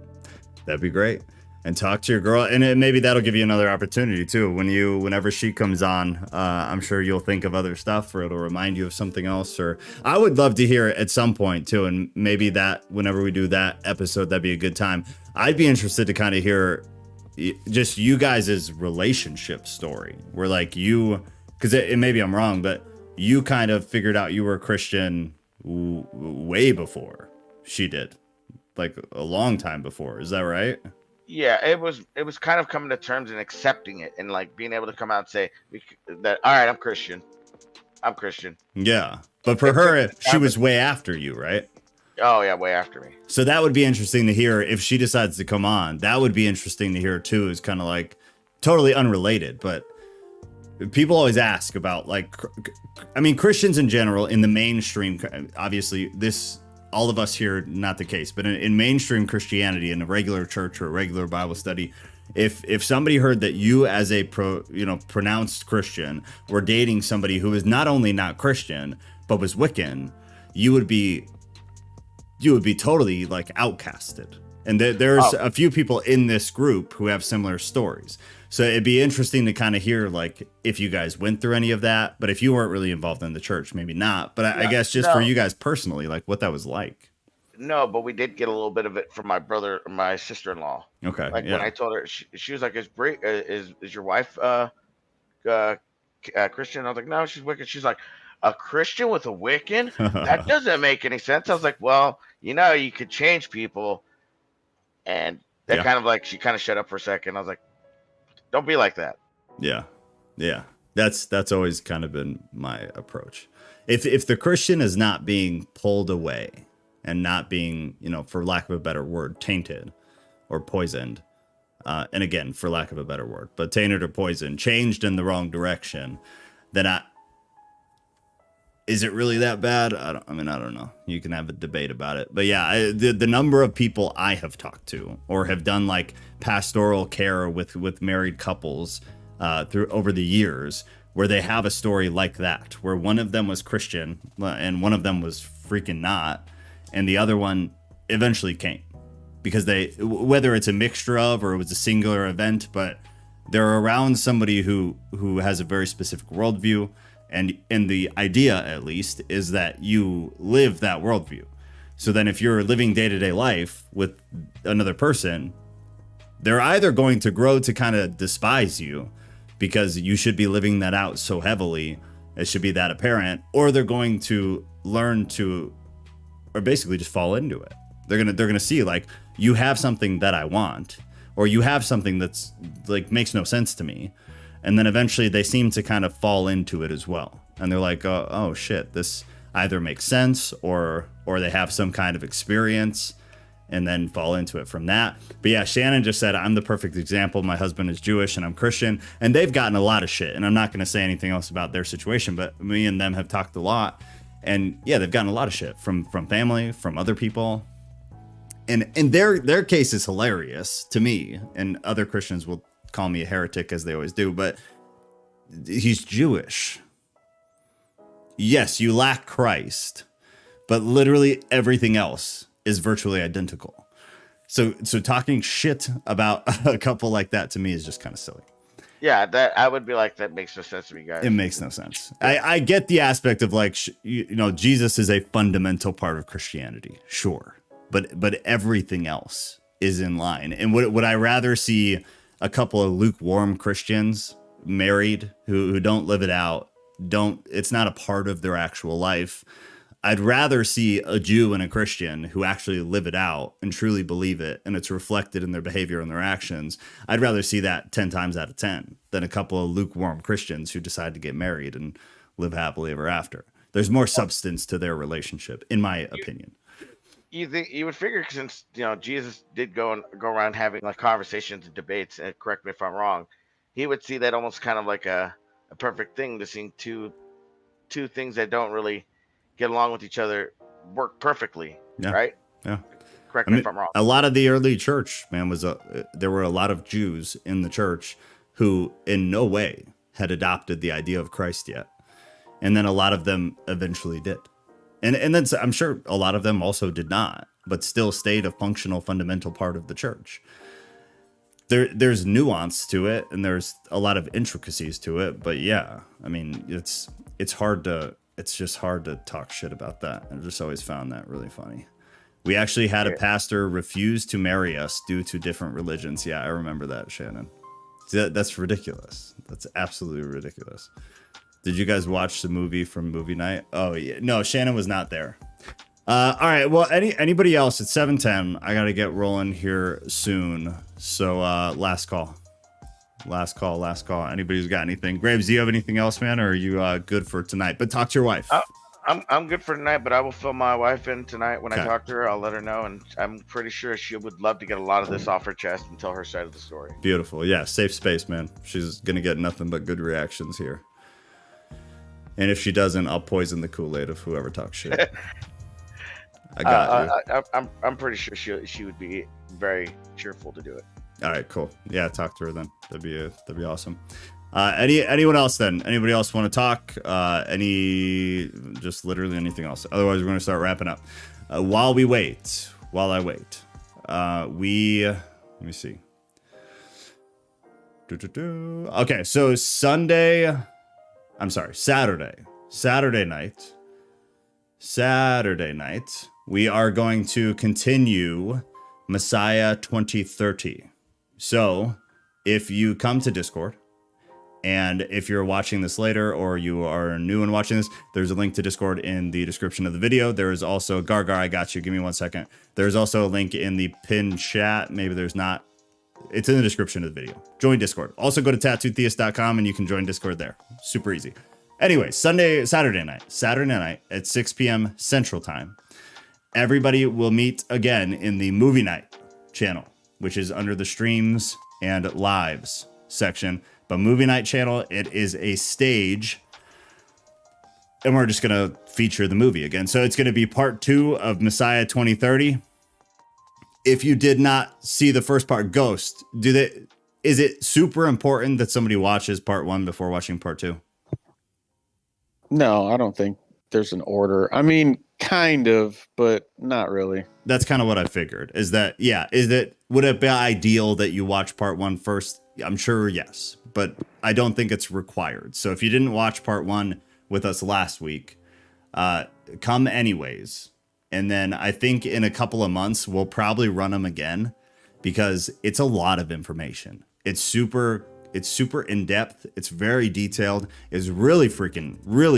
That'd be great. and talk to your girl, and maybe that'll give you another opportunity too. Whenever she comes on, I'm sure you'll think of other stuff, or it'll remind you of something else. Or I would love to hear it at some point too, and maybe that whenever we do that episode, that'd be a good time. I'd be interested to kind of hear just you guys' relationship story, where like you, because maybe I'm wrong, but you kind of figured out you were a Christian way before she did, like a long time before. Is that right? Yeah, it was kind of coming to terms and accepting it, and like being able to come out and say that, all right, I'm Christian. Yeah, but for her, she was way after you, right? Oh yeah, way after me. So that would be interesting to hear if she decides to come on. That would be interesting to hear too. Is kind of like totally unrelated, but people always ask about like, I mean, Christians in general in the mainstream. Obviously, all of us here, not the case, but in mainstream Christianity, in a regular church or a regular Bible study, if somebody heard that you as a pronounced Christian were dating somebody who is not only not Christian but was Wiccan, you would be totally like outcasted. And there's a few people in this group who have similar stories. So it'd be interesting to kind of hear like if you guys went through any of that, but if you weren't really involved in the church, maybe not. But I guess just for you guys personally, like what that was like. No, but we did get a little bit of it from my sister-in-law. Okay. Like when I told her, she was like, "Is your wife Christian?" I was like, "No, she's Wiccan." She's like, "A Christian with a Wiccan? That doesn't make any sense." I was like, "Well, you could change people," and that kind of like she kind of shut up for a second. I was like, "Don't be like that." Yeah. That's always kind of been my approach. If the Christian is not being pulled away and not being, for lack of a better word, tainted or poisoned, and again, for lack of a better word, but tainted or poisoned, changed in the wrong direction, then is it really that bad? I don't know. You can have a debate about it. But yeah, the number of people I have talked to or have done like pastoral care with married couples through over the years, where they have a story like that, where one of them was Christian and one of them was freaking not, and the other one eventually came, because whether it's a mixture of or it was a singular event, but they're around somebody who has a very specific worldview. And the idea, at least, is that you live that worldview. So then if you're living day-to-day life with another person, they're either going to grow to kind of despise you because you should be living that out so heavily, it should be that apparent, or they're going to learn to, or basically just fall into it. They're gonna see like, you have something that I want, or you have something that's like makes no sense to me. And then eventually they seem to kind of fall into it as well. And they're like, oh shit, this either makes sense or they have some kind of experience and then fall into it from that. But yeah, Shannon just said, I'm the perfect example. My husband is Jewish and I'm Christian. And they've gotten a lot of shit. And I'm not going to say anything else about their situation, but me and them have talked a lot. And yeah, they've gotten a lot of shit from family, from other people. And their case is hilarious to me. And other Christians will call me a heretic, as they always do, but he's Jewish. Yes, you lack Christ, but literally everything else is virtually identical. So talking shit about a couple like that to me is just kind of silly. Yeah, that I would be like, that makes no sense to me, guys. It makes no sense. I get the aspect of like, Jesus is a fundamental part of Christianity, sure, but everything else is in line. And would I rather see a couple of lukewarm Christians married who don't live it out, it's not a part of their actual life? I'd rather see a Jew and a Christian who actually live it out and truly believe it, and it's reflected in their behavior and their actions. I'd rather see that 10 times out of 10 than a couple of lukewarm Christians who decide to get married and live happily ever after. There's more substance to their relationship, in my opinion. You would figure, since Jesus did go around having like conversations and debates, and correct me if I'm wrong, he would see that almost kind of like a perfect thing, to seeing two things that don't really get along with each other work perfectly, right? Yeah. Correct me if I'm wrong. A lot of the early church, man, there were a lot of Jews in the church who in no way had adopted the idea of Christ yet. And then a lot of them eventually did. And then I'm sure a lot of them also did not, but still stayed a functional, fundamental part of the church. there's nuance to it and there's a lot of intricacies to it, but yeah, I mean, it's just hard to talk shit about that. I've just always found that really funny. We actually had a pastor refuse to marry us due to different religions. Yeah, I remember that, Shannon. That's ridiculous. That's absolutely ridiculous. Did you guys watch the movie from movie night? Oh yeah, no, Shannon was not there. All right, well, anybody else? It's 7:10. I gotta get rolling here soon. So last call. Anybody who's got anything? Graves, do you have anything else, man, or are you good for tonight? But talk to your wife. I'm good for tonight, but I will fill my wife in tonight when I talk to her. I'll let her know, and I'm pretty sure she would love to get a lot of this off her chest and tell her side of the story. Beautiful. Yeah, safe space, man. She's gonna get nothing but good reactions here. And if she doesn't, I'll poison the Kool-Aid of whoever talks shit. I got you. I'm pretty sure she would be very cheerful to do it. All right, cool. Yeah, talk to her then. That'd be awesome. Anyone else then? Anybody else want to talk? Just literally anything else. Otherwise, we're going to start wrapping up. While I wait, let me see. Okay, so Saturday night, we are going to continue Messiah 2030. So if you come to Discord, and if you're watching this later or you are new and watching this, there's a link to Discord in the description of the video. There is also Gargar, I got you. Give me 1 second. There's also a link in the pinned chat. Maybe there's not. It's in the description of the video. Join Discord. Also go to tattootheist.com and you can join Discord there. Super easy. Anyway, Saturday night at 6 p.m. Central Time. Everybody will meet again in the movie night channel, which is under the streams and lives section. But movie night channel, it is a stage, and we're just gonna feature the movie again. So it's gonna be part 2 of Messiah 2030. If you did not see the first part, Ghost, is it super important that somebody watches part 1 before watching part 2? No, I don't think there's an order. I mean, kind of, but not really. That's kind of what I figured. Would it be ideal that you watch part 1 first? I'm sure, yes, but I don't think it's required. So if you didn't watch part 1 with us last week, come anyways. And then I think in a couple of months, we'll probably run them again because it's a lot of information. It's super in depth. It's very detailed. It's really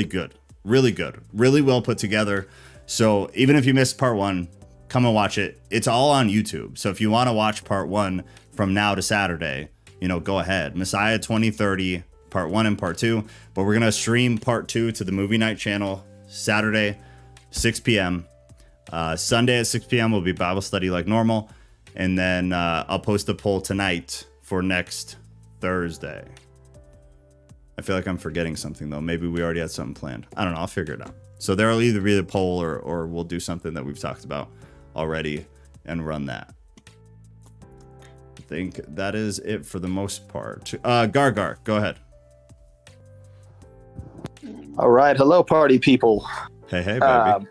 good. Really well put together. So even if you missed part 1, come and watch it. It's all on YouTube. So if you want to watch part 1 from now to Saturday, go ahead. Messiah 2030, part 1 and part 2. But we're going to stream part 2 to the movie night channel Saturday, 6 p.m. Sunday at 6 p.m. will be Bible study like normal. And then I'll post a poll tonight for next Thursday. I feel like I'm forgetting something, though. Maybe we already had something planned. I don't know. I'll figure it out. So there'll either be the poll or we'll do something that we've talked about already and run that. I think that is it for the most part. Gargar, go ahead. All right. Hello, party people. Hey, baby.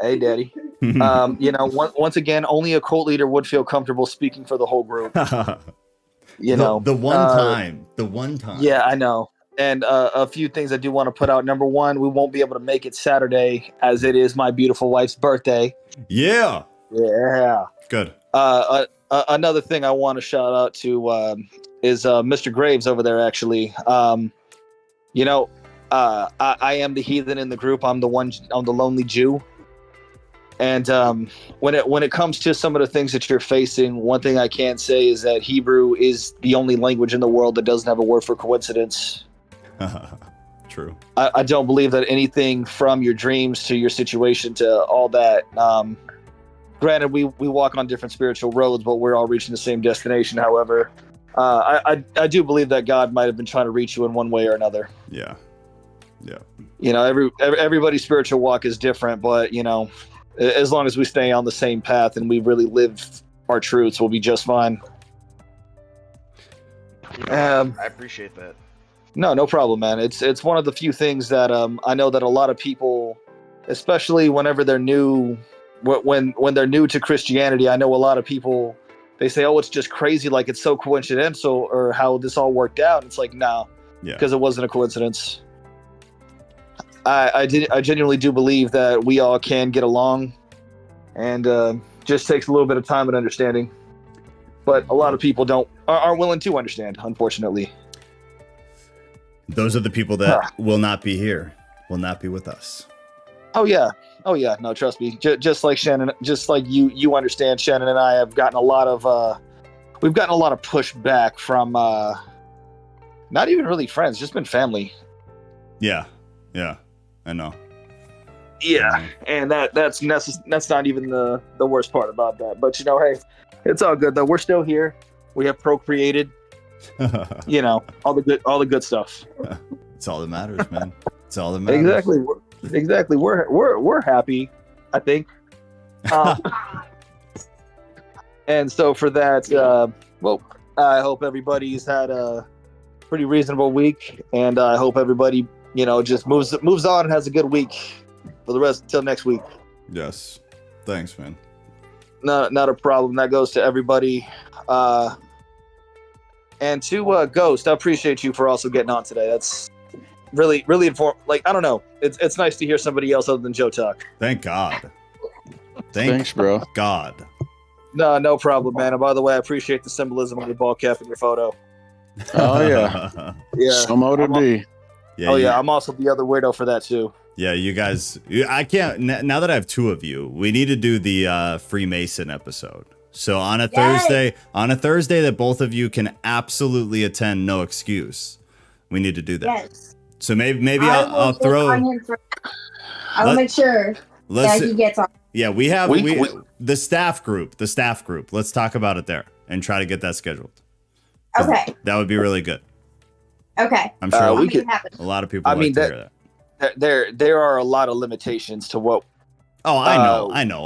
Hey, daddy. Once again, only a cult leader would feel comfortable speaking for the whole group. The one time. Yeah, I know. And a few things I do want to put out. Number one, we won't be able to make it Saturday as it is my beautiful wife's birthday. Yeah. Good. Another thing I want to shout out to is Mr. Graves over there, actually. I am the heathen in the group. I'm the lonely Jew. And when it comes to some of the things that you're facing, one thing I can say is that Hebrew is the only language in the world that doesn't have a word for coincidence. True. I don't believe that anything from your dreams to your situation to all that. Granted, we walk on different spiritual roads, but we're all reaching the same destination. However, I do believe that God might have been trying to reach you in one way or another. Yeah. Everybody's spiritual walk is different, but as long as we stay on the same path and we really live our truths, we'll be just fine. I appreciate that. No problem, man. It's one of the few things that I know that a lot of people, especially whenever they're new, when they're new to Christianity, I know a lot of people, they say, oh, it's just crazy, like it's so coincidental, or how this all worked out. It's like, no, because it wasn't a coincidence. I genuinely do believe that we all can get along, and just takes a little bit of time and understanding. But a lot of people aren't willing to understand, unfortunately. Those are the people that will not be here, will not be with us. Oh yeah. No, trust me. Just like Shannon, just like you understand, Shannon and I have gotten a lot of pushback from not even really friends, just been family. Yeah, I know. Yeah, and that's not even the worst part about that. But hey, it's all good though. We're still here. We have procreated. All the good stuff. It's all that matters, man. It's all that matters. Exactly. We're happy, I think. And so for that, I hope everybody's had a pretty reasonable week, and I hope everybody, just moves on and has a good week for the rest until next week. Yes. Thanks, man. Not a problem. That goes to everybody. And to Ghost, I appreciate you for also getting on today. That's really, really important. Like, I don't know. It's nice to hear somebody else other than Joe talk. Thank God. Thanks, bro. God. No problem, man. And by the way, I appreciate the symbolism of your ball cap in your photo. Oh, yeah. Yeah. So motor D. Yeah, I'm also the other weirdo for that, too. Yeah, you guys, I can't, now that I have two of you, we need to do the Freemason episode. So on a Thursday that both of you can absolutely attend, no excuse, we need to do that. Yes. So maybe I'll throw. I will make sure that he gets on. Yeah, we have the staff group. Let's talk about it there and try to get that scheduled. Okay. That would be really good. Okay. I'm sure we could. A lot of people to hear that. There are a lot of limitations to what. Oh, I know.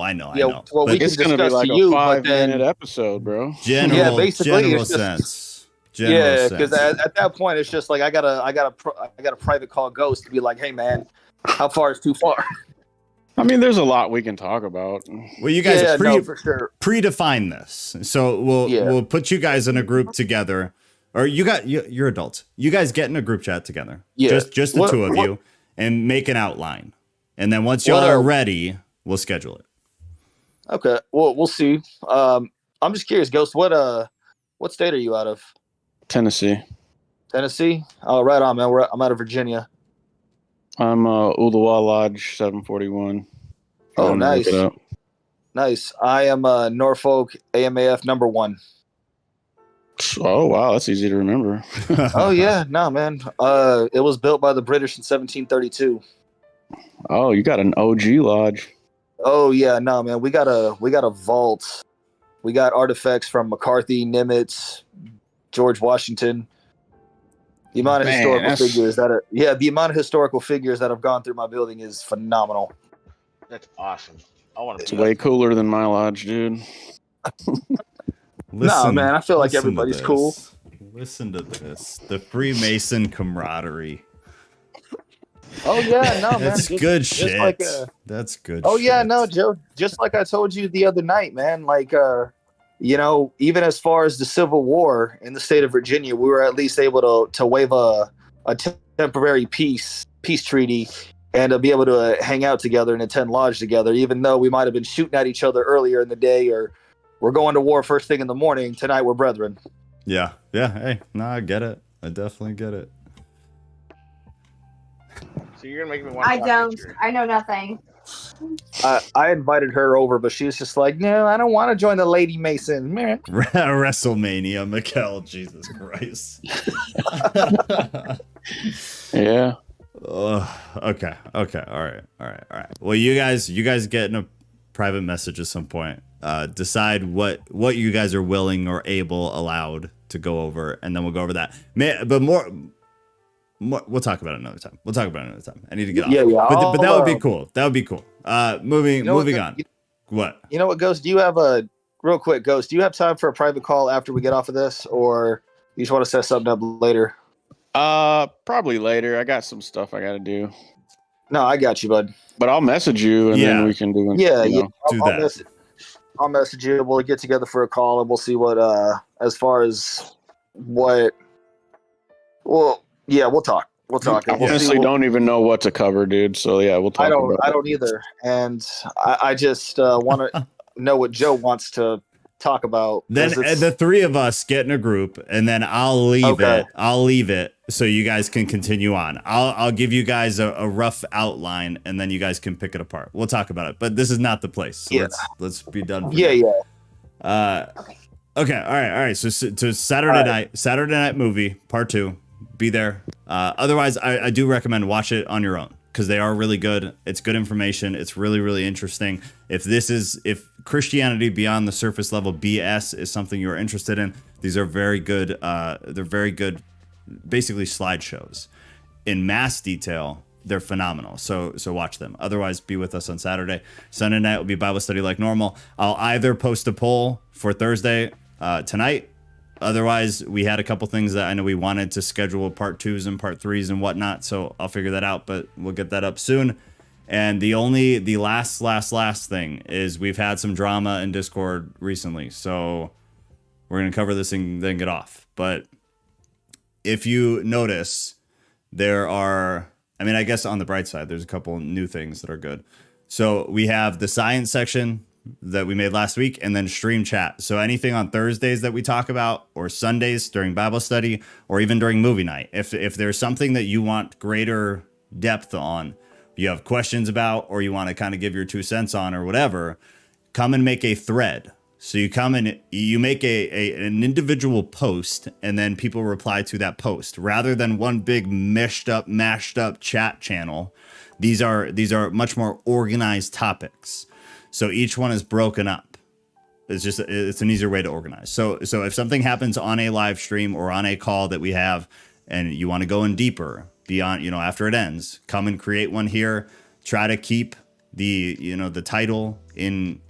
Well, It's going to be like a 5-minute episode, bro. General it's sense. Because at that point, it's just like I got a private call Ghost to be like, hey man, how far is too far? I mean, there's a lot we can talk about. Well, you guys for sure. predefine this, so we'll put you guys in a group together, or you're adults. You guys get in a group chat together, just the two of you, and make an outline, and then once y'all are ready, we'll schedule it. Okay, well, we'll see. I'm just curious, Ghost. What state are you out of? Tennessee. Oh, right on, man. I'm out of Virginia. I'm Ulawa Lodge 741. Oh, nice. Nice. I am Norfolk AMAF number 1. Oh, wow. That's easy to remember. Oh, yeah. No, man. It was built by the British in 1732. Oh, you got an OG lodge. Oh, yeah. No, man. We got a vault. We got artifacts from McCarthy, Nimitz, George Washington. The amount of historical figures that have gone through my building is phenomenal. That's awesome. I want to. It's way cooler than my lodge, dude. No, man, I feel like everybody's cool. Listen to this. The Freemason camaraderie. Oh yeah, no, man. That's good shit. That's good. Oh yeah, no, Joe. Just like I told you the other night, man. Like, even as far as the Civil War in the state of Virginia, we were at least able to waive a temporary peace treaty and to be able to hang out together and attend lodge together, even though we might have been shooting at each other earlier in the day, or we're going to war first thing in the morning. Tonight we're brethren. Yeah. Hey, no, I get it. I definitely get it. So you're gonna make me want. I don't. I know nothing. I invited her over, but she's just like, no, I don't want to join the Lady Mason. Man. WrestleMania, Mikkel, Jesus Christ. Yeah. Okay. All right. Well, you guys get in a private message at some point. Decide what you guys are willing or allowed to go over, and then we'll go over that. But more, we'll talk about it another time. I need to get off. Yeah. But that would be cool. Moving on. What? You know what, Ghost? Do you have real quick, Ghost? Do you have time for a private call after we get off of this, or you just want to set something up later? Probably later. I got some stuff I got to do. No, I got you, bud. But I'll message you, and then we can do it. Yeah, do that. I'll message you. We'll get together for a call and we'll see what as far as what. Well, yeah, we'll talk. We'll talk. I honestly don't even know what to cover, dude. So yeah, we'll talk. I don't either, and I just want to know what Joe wants to talk about. Then the three of us get in a group, and then I'll leave it. I'll leave it so you guys can continue on. I'll give you guys a rough outline, and then you guys can pick it apart. We'll talk about it, but this is not the place. So let's be done. Yeah. Okay. All right. So Saturday night movie part 2. Be there. Otherwise, I do recommend watch it on your own because they are really good. It's good information. It's really, really interesting. If Christianity beyond the surface level BS is something you're interested in, these are very good. They're very good, basically slideshows in mass detail. They're phenomenal. So watch them. Otherwise, be with us on Saturday. Sunday night will be Bible study like normal. I'll either post a poll for Thursday tonight. Otherwise, we had a couple things that I know we wanted to schedule part 2s and part 3s and whatnot. So I'll figure that out, but we'll get that up soon. And the last thing is we've had some drama in Discord recently. So we're going to cover this and then get off. But if you notice, there are, I guess on the bright side, there's a couple new things that are good. So we have the science section that we made last week, and then stream chat. So anything on Thursdays that we talk about, or Sundays during Bible study, or even during movie night, if there's something that you want greater depth on, you have questions about, or you want to kind of give your 2 cents on, or whatever, come and make a thread. So you come and you make an individual post, and then people reply to that post rather than one big mashed up chat channel. These are much more organized topics. So each one is broken up. It's an easier way to organize. So if something happens on a live stream or on a call that we have, and you want to go in deeper beyond, after it ends, come and create one here. Try to keep the title in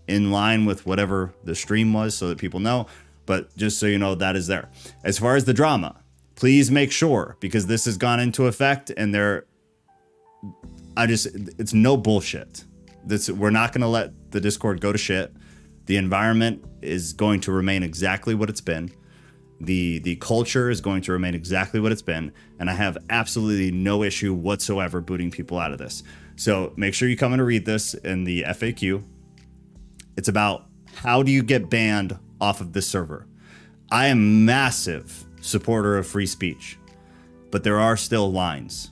line with whatever the stream was so that people know. But just so you know, that is there. As far as the drama, please make sure, because this has gone into effect and it's no bullshit. We're not going to let the Discord go to shit. The environment is going to remain exactly what it's been. The culture is going to remain exactly what it's been. And I have absolutely no issue whatsoever booting people out of this. So make sure you come in to read this in the FAQ. It's about how do you get banned off of this server. I am a massive supporter of free speech, but there are still lines.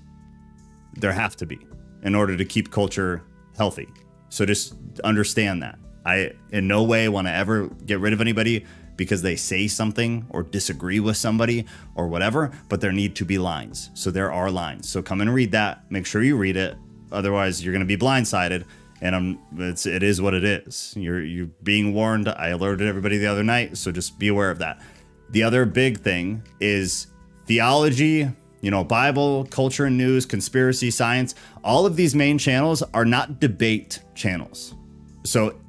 There have to be in order to keep culture healthy. So just understand that. I in no way want to ever get rid of anybody because they say something or disagree with somebody or whatever, but there need to be lines. So there are lines. So come and read that. Make sure you read it. Otherwise, you're going to be blindsided. And it is what it is. You're being warned. I alerted everybody the other night, so just be aware of that. The other big thing is theology, Bible, culture and news, conspiracy, science. All of these main channels are not debate channels. So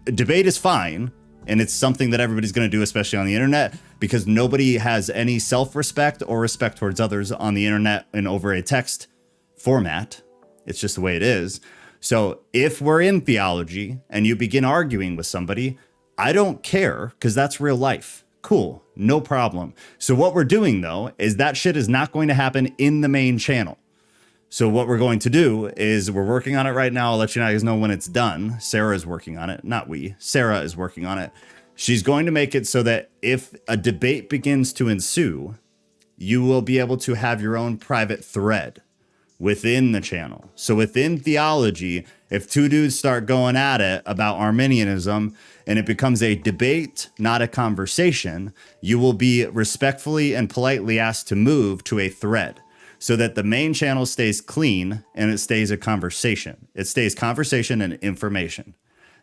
debate is fine, and it's something that everybody's going to do, especially on the internet, because nobody has any self-respect or respect towards others on the internet and over a text format. It's just the way it is. So if we're in theology and you begin arguing with somebody, I don't care, because that's real life. Cool, no problem. So what we're doing, though, is that shit is not going to happen in the main channel. So what we're going to do is we're working on it right now. I'll let you guys know when it's done. Sarah is working on it. Not we. Sarah is working on it. She's going to make it so that if a debate begins to ensue, you will be able to have your own private thread within the channel. So within theology, if 2 dudes start going at it about Arminianism and it becomes a debate, not a conversation, you will be respectfully and politely asked to move to a thread so that the main channel stays clean and it stays a conversation. It stays conversation and information.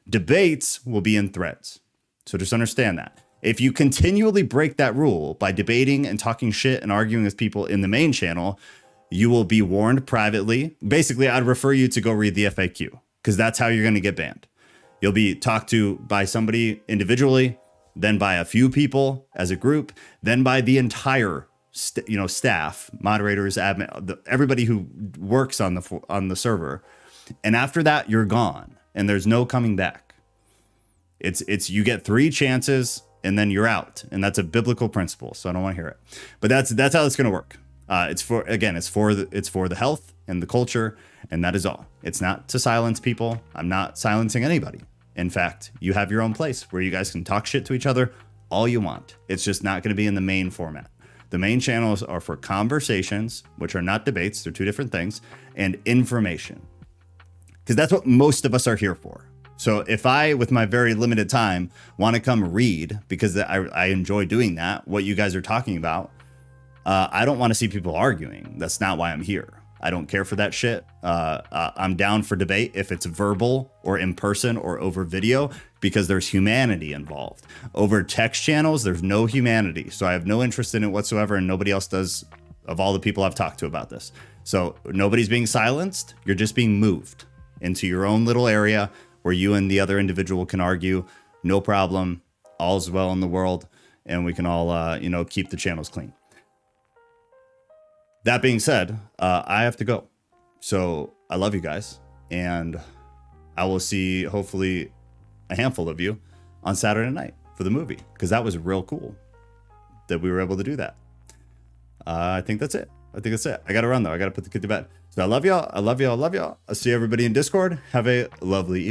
Debates will be in threads. So just understand that. If you continually break that rule by debating and talking shit and arguing with people in the main channel, you will be warned privately. Basically, I'd refer you to go read the FAQ, because that's how you're going to get banned. You'll be talked to by somebody individually, then by a few people as a group, then by the entire staff, moderators, admin, everybody who works on the server. And after that, you're gone, and there's no coming back. It's you get 3 chances and then you're out, and that's a biblical principle. So I don't want to hear it, but that's how it's going to work. It's for the health and the culture, and that is all. It's not to silence people. I'm not silencing anybody. In fact, you have your own place where you guys can talk shit to each other all you want. It's just not going to be in the main format. The main channels are for conversations, which are not debates. They're 2 different things, and information, because that's what most of us are here for. So if I, with my very limited time, want to come read, because I enjoy doing that, what you guys are talking about, I don't want to see people arguing. That's not why I'm here. I don't care for that shit. I'm down for debate if it's verbal or in person or over video, because there's humanity involved. Over text channels, there's no humanity. So I have no interest in it whatsoever, and nobody else does, of all the people I've talked to about this. So nobody's being silenced. You're just being moved into your own little area where you and the other individual can argue. No problem. All's well in the world, and we can all, keep the channels clean. That being said, I have to go. So I love you guys, and I will see hopefully a handful of you on Saturday night for the movie, because that was real cool that we were able to do that. I think that's it. I got to run though. I got to put the kid to bed. So I love y'all. I'll see everybody in Discord. Have a lovely evening.